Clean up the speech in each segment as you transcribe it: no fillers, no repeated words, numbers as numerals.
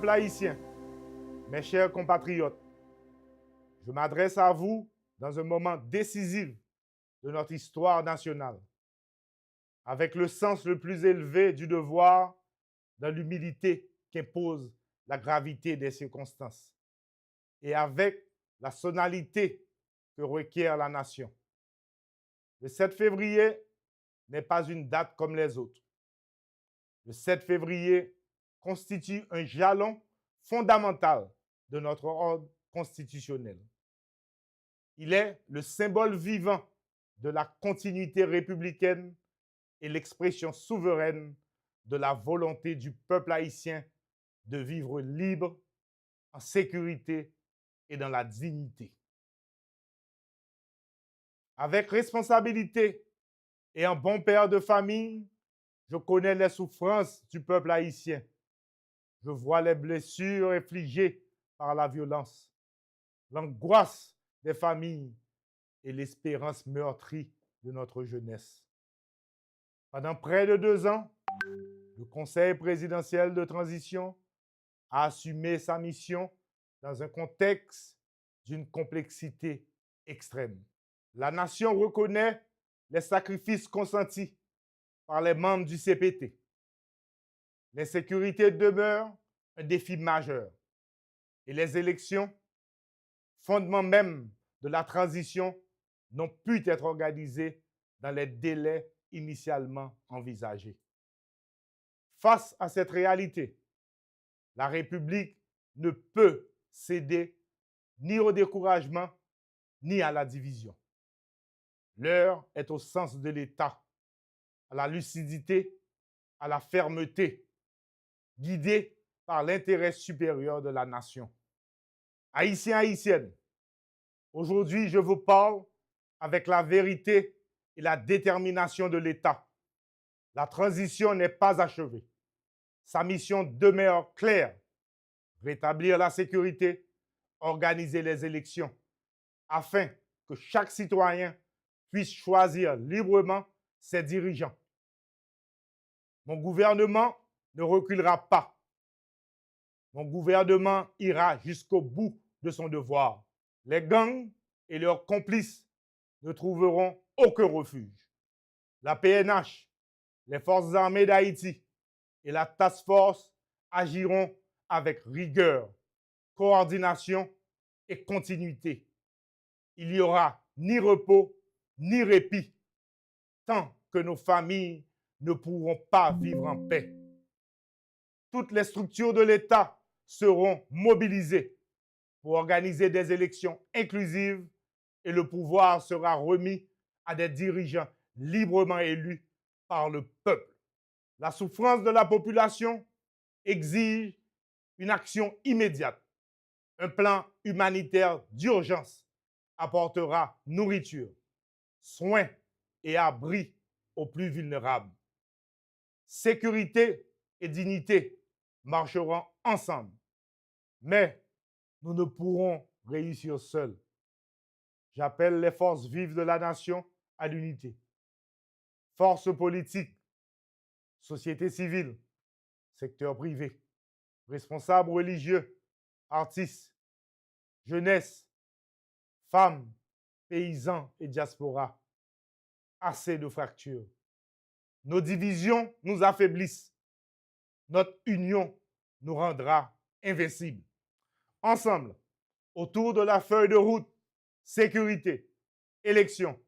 peuple haïtien, mes chers compatriotes, je m'adresse à vous dans un moment décisif de notre histoire nationale, avec le sens le plus élevé du devoir, dans l'humilité qu'impose la gravité des circonstances, et avec la sonalité que requiert la nation. Le 7 février n'est pas une date comme les autres. Le 7 février constitue un jalon fondamental de notre ordre constitutionnel. Il est le symbole vivant de la continuité républicaine et l'expression souveraine de la volonté du peuple haïtien de vivre libre, en sécurité et dans la dignité. Avec responsabilité et en bon père de famille, je connais les souffrances du peuple haïtien. Je vois les blessures infligées par la violence, l'angoisse des familles et l'espérance meurtrie de notre jeunesse. Pendant près de 2 ans, le Conseil présidentiel de transition a assumé sa mission dans un contexte d'une complexité extrême. La nation reconnaît les sacrifices consentis par les membres du CPT. L'insécurité demeure un défi majeur et les élections, fondement même de la transition, n'ont pu être organisées dans les délais initialement envisagés. Face à cette réalité, la République ne peut céder ni au découragement ni à la division. L'heure est au sens de l'État, à la lucidité, à la fermeté, guidée par l'intérêt supérieur de la nation. Haïtiens, Haïtiennes, aujourd'hui je vous parle avec la vérité et la détermination de l'État. La transition n'est pas achevée. Sa mission demeure claire: rétablir la sécurité, organiser les élections, afin que chaque citoyen puisse choisir librement ses dirigeants. Mon gouvernement ne reculera pas. Mon gouvernement ira jusqu'au bout de son devoir. Les gangs et leurs complices ne trouveront aucun refuge. La PNH, les forces armées d'Haïti et la Task Force agiront avec rigueur, coordination et continuité. Il n'y aura ni repos ni répit tant que nos familles ne pourront pas vivre en paix. Toutes les structures de l'État seront mobilisées pour organiser des élections inclusives et le pouvoir sera remis à des dirigeants librement élus par le peuple. La souffrance de la population exige une action immédiate. Un plan humanitaire d'urgence apportera nourriture, soins et abris aux plus vulnérables. Sécurité et dignité marcheront ensemble, mais nous ne pourrons réussir seuls. J'appelle les forces vives de la nation à l'unité. Forces politiques, société civile, secteur privé, responsables religieux, artistes, jeunesse, femmes, paysans et diaspora. Assez de fractures. Nos divisions nous affaiblissent. Notre union nous rendra invincibles. Ensemble, autour de la feuille de route, sécurité, élections,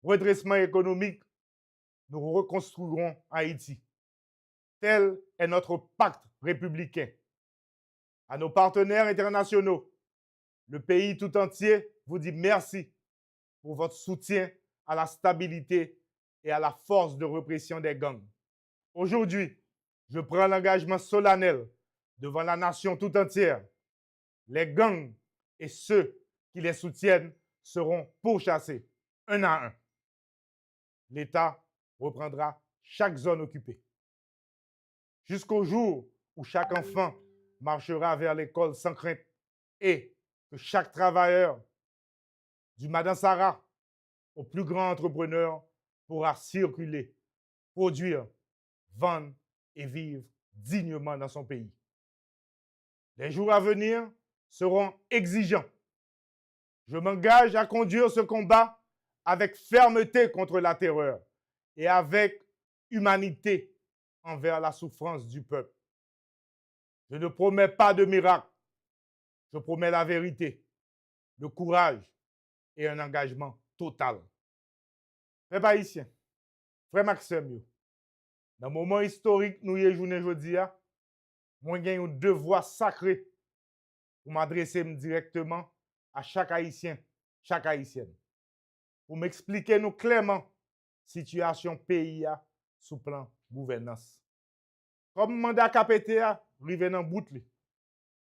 redressement économique, nous reconstruirons Haïti. Tel est notre pacte républicain. À nos partenaires internationaux, le pays tout entier vous dit merci pour votre soutien à la stabilité et à la force de répression des gangs. Aujourd'hui, je prends l'engagement solennel devant la nation tout entière. Les gangs et ceux qui les soutiennent seront pourchassés, un à un. L'État reprendra chaque zone occupée. Jusqu'au jour où chaque enfant marchera vers l'école sans crainte et que chaque travailleur, du Madansara au plus grand entrepreneur, pourra circuler, produire, vendre et vivre dignement dans son pays. Les jours à venir seront exigeants. Je m'engage à conduire ce combat avec fermeté contre la terreur et avec humanité envers la souffrance du peuple. Je ne promets pas de miracle, je promets la vérité, le courage et un engagement total. Frères haïtiens, frère Maxime, dans le moment historique nous y journée aujourd'hui, moi j'ai un devoir sacré pour m'adresser directement à chaque Haïtien, chaque Haïtienne, pour m'expliquer nous clairement situation pays sous plan gouvernance. Comme mandat KPT arrivé dans bout li,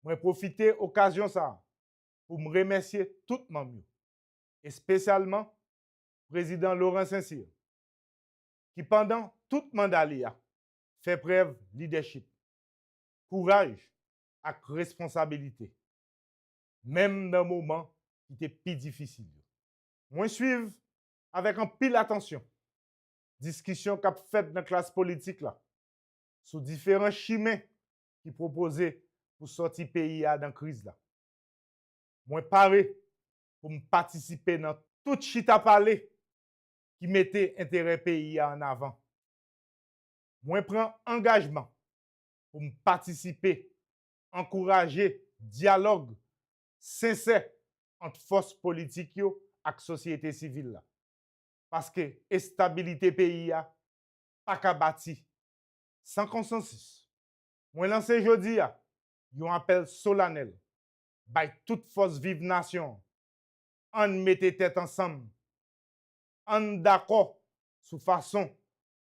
moi profiter occasion ça pour me remercier tout le monde et spécialement président Laurent Saint-Cyr qui pendant tout mandat fait preuve de leadership, courage et responsabilité même dans moment qui était plus difficile. Moi suivre avec un pile attention discussion qu'a fait dans la classe politique là sur différents chemins qui proposaient pour sortir pays dans la crise là. Moi paré pour me participer dans tout chita parler qui mettait intérêt pays en avant. Moi prends engagement pour me participer, encourager dialogue sincère entre forces politiques et société civile là. Parce que la stabilité pays a pas qu'à bâtir sans consensus. Moi lance aujourd'hui un appel solennel by toute force vive nation. On mette tête ensemble. On d'accord sur façon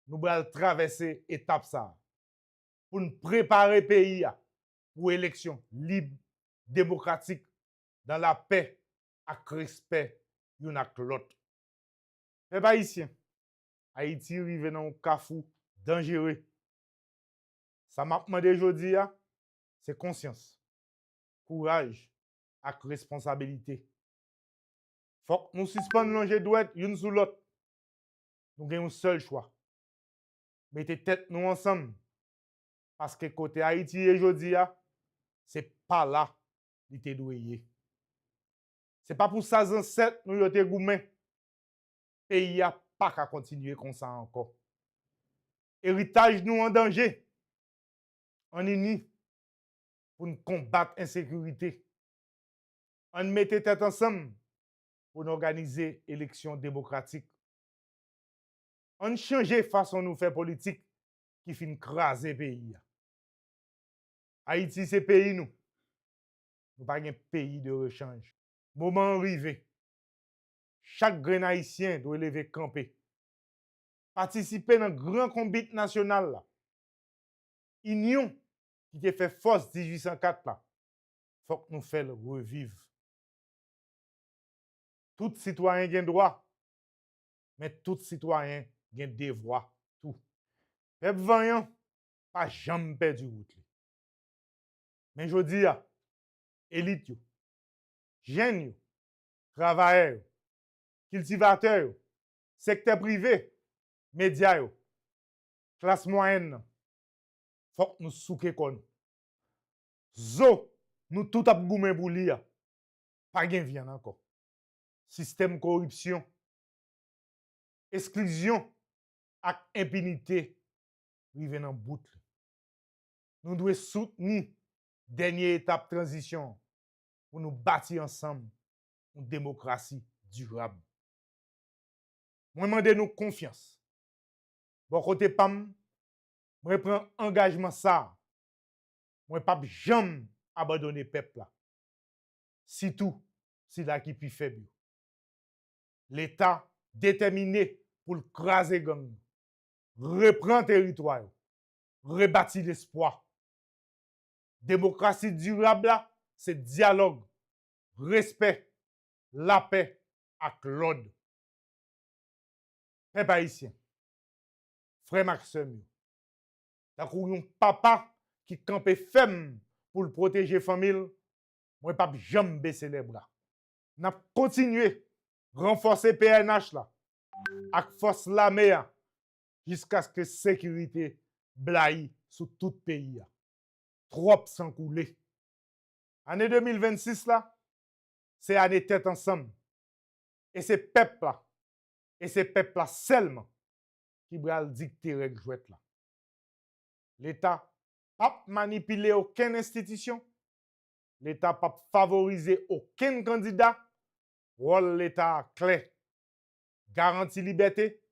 nous allons traverser étape ça pour nous préparer pays pour élection libre, démocratique dans la paix et respect l'un avec l'autre. Les Haïtiens, Haïti arrive dans un carrefour dangereux. Ça m'a demandé aujourd'hui, c'est conscience, courage et responsabilité. Faut que nous suspendions l'ongé douette l'une sur l'autre. Nous avons un seul choix. Mettez tête nous ensemble. Parce que côté Haïti aujourd'hui, c'est pas là qu'il était doué. C'est pas pour ça que ancêtres nous yote goumé. Pays a pas qu'à continuer comme ça encore. Héritage nous en danger. On uni pour nous combattre l'insécurité. On mette tête ensemble pour nous organiser élections démocratiques. On change façon nous faire politique qui finit craser pays. Haïti c'est pays nous. Nous pas un pays de rechange. Moment arrivé. Chaque grain haïtien doit lever camper. Participer dans le grand combat national là. Union qui a fait force 1804 là. Faut que nous fassions revivre. Tout citoyen a droit, mais tout citoyen a devoir tout. Peuple vaillant, pas jamais perdu route. Mais je dis, élite, jeunes, travailleurs, cultivateurs, secteur privé, médias, classe moyenne, faut que nous souke kon. Zo, nous tout ap goumen pour lire. Pas gen viande encore. Système corruption, exclusion et impunité rive dans bout. Nous devons soutenir dernière étape transition pour nous bâtir ensemble une démocratie durable. Moi demande nous confiance. Bon côté pam, moi prends engagement ça. Moi pas jamais abandonner peuple là. Si tout, si là qui plus faible. L'État déterminé pour le craser gang, reprendre territoire, rebâtir l'espoir. Démocratie durable, c'est dialogue, respect, la paix et l'ordre. Peuple haïtien, frère Maxime, t'as un papa qui campe ferme pour le protéger la famille, moi pas jamais baisser les bras. N'a continué renforcer PNH là, avec force l'armée jusqu'à ce que la sécurité blaye sur tout le pays. Trop sans couler. Année 2026 là, c'est année tête ensemble. Et c'est peuple là, et c'est peuple là seulement qui va dicter règle jouette là. L'État pas manipuler aucune institution, l'État pas favoriser aucun candidat. Rôle l'État clair, garantie liberté,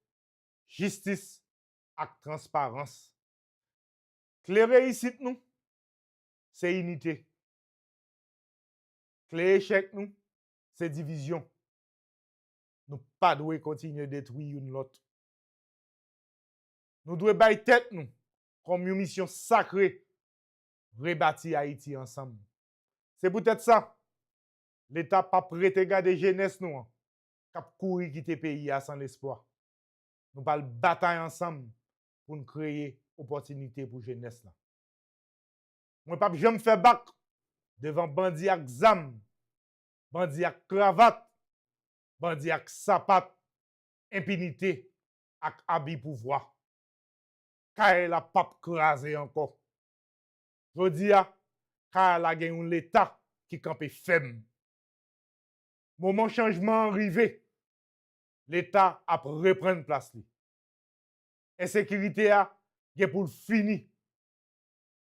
justice et transparence. Clé réussite nous, c'est unité. Clé échec nous, c'est division. Nous pas devons continuer à détruire une l'autre. Nous devons bailler tête nous comme une mission sacrée, rebâtir Haïti ensemble. C'est peut-être ça. L'État pas prêt à garder jeunesse nous, cap courir quitter le pays sans espoir. Nous parlons bataille ensemble pour nous créer opportunité pour jeunesse là. Moi pas jamais faire bac devant bandit ak zam, bandit ak cravate, bandit ak sapat, impunité ak habit pouvoir. Kay la pape crasé encore. Je dis car la gen l'État qui campé faible. Moment changement arrivé, l'État a reprendre place li. Insécurité a gen pour fini.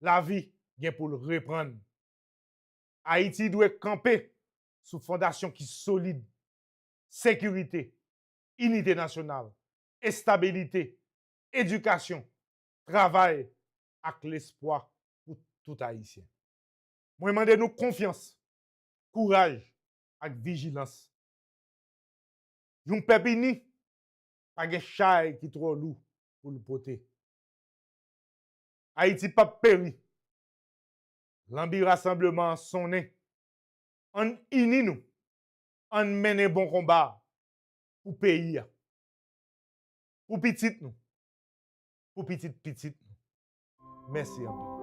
La vie gen pour reprendre. Haïti doit camper sous fondation qui solide. Sécurité, unité nationale, stabilité, éducation, travail avec l'espoir pour tout Haïtien. Moi, je demande nous confiance, courage et vigilance. Yon peuple uni, pas de chay qui trop lourd pour le porter. Haïti pas péri. L'ambi rassemblement sonné. On uni nous. On mène bon combat pour pays. Pour petit nous. Pour petit nous. Merci à vous.